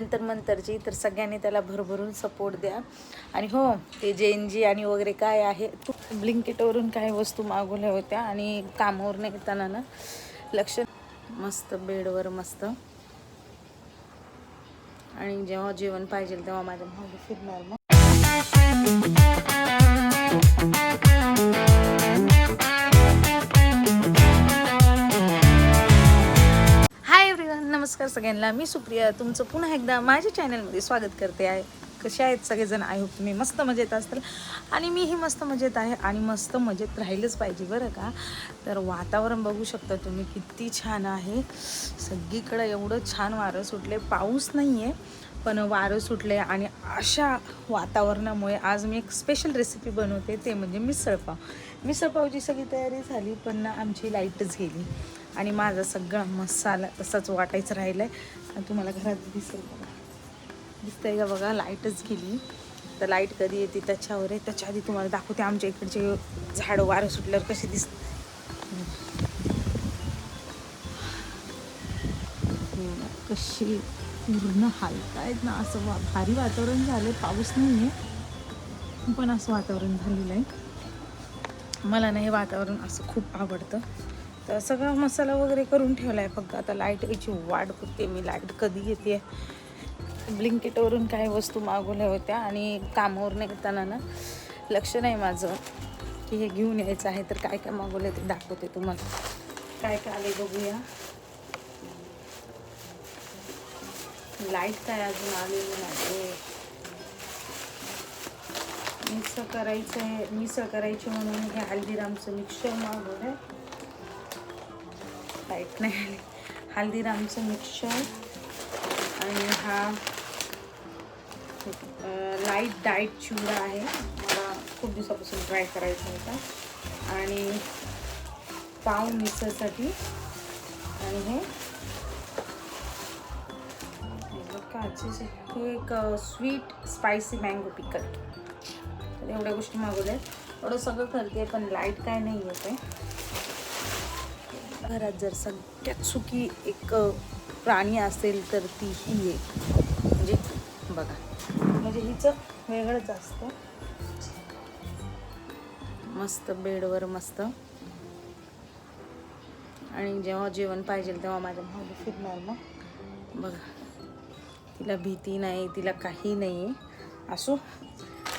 नंतर मंतरची, तर सगळ्यांनी त्याला भरभरून सपोर्ट द्या. आणि हो, ते JNG आणि वगैरे काय आहे, ब्लिंकिटवरून काही वस्तू मागवल्या होत्या आणि कामावर नाही येताना ना लक्ष, मस्त बेडवर मस्त. आणि जेव्हा जेवण पाहिजे तेव्हा माझ्या मागे फिरणार. मग नमस्कार सगळ्यांना, मी सुप्रिया तुमचं पुन्हा एकदा माझ्या चॅनलमध्ये स्वागत करते आहे. कसे आहेत सगळेजण? आय होप तुम्ही मस्त मजेत असताल आणि मीही मस्त मजेत आहे आणि मस्त मजेत राहिलंच पाहिजे बरं का. तर वातावरण बघू शकता तुम्ही किती छान आहे. सगळीकडे एवढं छान वारं सुटले, पाऊस नाही आहे पण वारं सुटले. आणि अशा वातावरणामुळे आज मी एक स्पेशल रेसिपी बनवते, ते म्हणजे मिसळपावची सगळी तयारी झाली पण आमची लाईटच गेली आणि माझा सगळा मसाला तसाच वाटायचं राहिलं आहे. तुम्हाला घरात दिसतंय का बघा, लाईटच गेली. तर लाईट कधी येते त्याच्यावर आहे. त्याच्या आधी तुम्हाला दाखवते आमच्या इकडचे झाडं वारं सुटल्यावर कसे दिसत, कशी पूर्ण हालतायत ना. असं भारी वातावरण झालं, पाऊस नाही आहे पण असं वातावरण झालेलं आहे. मला ना हे वातावरण असं खूप आवडतं. तर सगळा मसाला वगैरे करून ठेवला आहे, फक्त आता लाईट याची वाट बघते मी, लाईट कधी येते. ब्लिंकिटवरून काही वस्तू मागवल्या होत्या आणि कामावर नाही येताना ना लक्ष नाही माझं की हे घेऊन यायचं आहे. तर काय काय मागवलं ते दाखवते तुम्हाला. काय काय आले बघूया. लाईट काय अजून आलेली नाही. मिसळ करायची म्हणून हे हल्दीरामचं मिक्सचर मागवलं आहे. लाईट नाही आली. हल्दीरामचं मिक्सचर आणि हा लाईट डाएट चिवडा आहे, मला खूप दिवसापासून ट्राय करायचा होता. आणि पाव मिसळसाठी. आणि हे हे एक स्वीट स्पायसी मँगो पिकल. तर एवढ्या गोष्टी मागवल्या. एवढं सगळं करते पण लाईट काय नाही येते. घरात जर सगळ्यात सुखी एक प्राणी असेल तर ती ही आहे. म्हणजे बघा, म्हणजे हिचं वेगळंच असतं. मस्त बेडवर मस्त. आणि जेव्हा जेवण पाहिजे तेव्हा माझ्या मागे फिरणार. मग बघा, तिला भीती नाही, तिला काही नाही आहे. असो,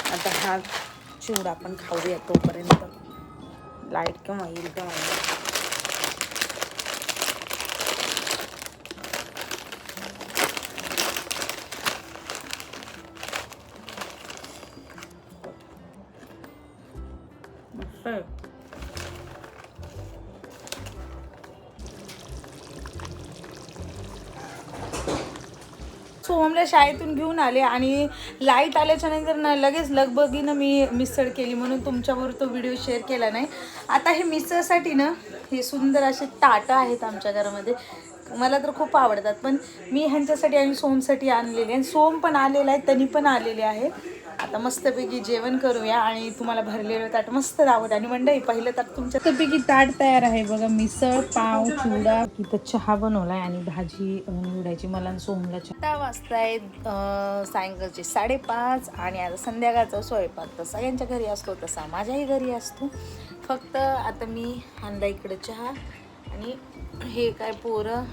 आता हा चिवडा आपण खाऊया तोपर्यंत. लाईट केव्हा येईल केव्हा येईल. सोहमला शाळेतून घेऊन आले आणि लाईट आल्याच्या नंतर ना लगेच लगबगीनं मी मिसळ केली, म्हणून तुमच्याबरोबर तो व्हिडिओ शेअर केला नाही. आता हे मिसळसाठी ना हे सुंदर असे ताटं आहेत आमच्या घरामध्ये, मला तर खूप आवडतात. पण मी ह्यांच्यासाठी आणि सोमसाठी आणलेले, आणि सोम पण आलेला आहे, त्यांनी पण आलेले आहे. आता मस्तपैकी जेवण करूया आणि तुम्हाला भरलेलं ताट मस्त दावत. आणि मंडळी, पहिलं ताट तुमच्यापैकी ताट तयार आहे बघा. मिसळ, पाव, चिवडा, इथं चहा बनवलाय आणि भाजी निवडायची. मला आणि सोमला 6 वाजता आहेत, सायंकाळचे 5:30. आणि आता संध्याकाळचा स्वयंपाक तर सगळ्यांच्या घरी असतो तसा माझ्याही घरी असतो. फक्त आता मी आणला इकडं चहा. आणि हे काय पोरं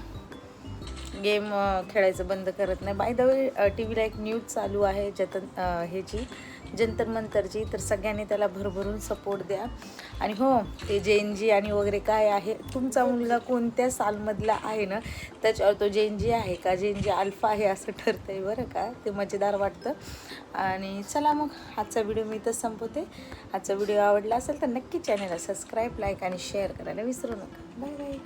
गेम खेळायचं बंद करत नाही. बाय द वे, TV ला एक न्यूज चालू आहे ह्याची जंतर मंतरची, तर सगळ्यांनी त्याला भरभरून सपोर्ट द्या. आणि हो, ते JNG आणि वगैरे काय आहे, तुमचा मुलगा कोणत्या सालमधला आहे ना त्याच्यावर तो JNG आहे का JNG अल्फा आहे असं ठरतं आहे बरं का. ते मजेदार वाटतं. आणि चला मग आजचा व्हिडिओ मी इथंच संपवते. आजचा व्हिडिओ आवडला असेल तर नक्की चॅनलला सबस्क्राईब, लाईक आणि शेअर करायला विसरू नका. Bye bye.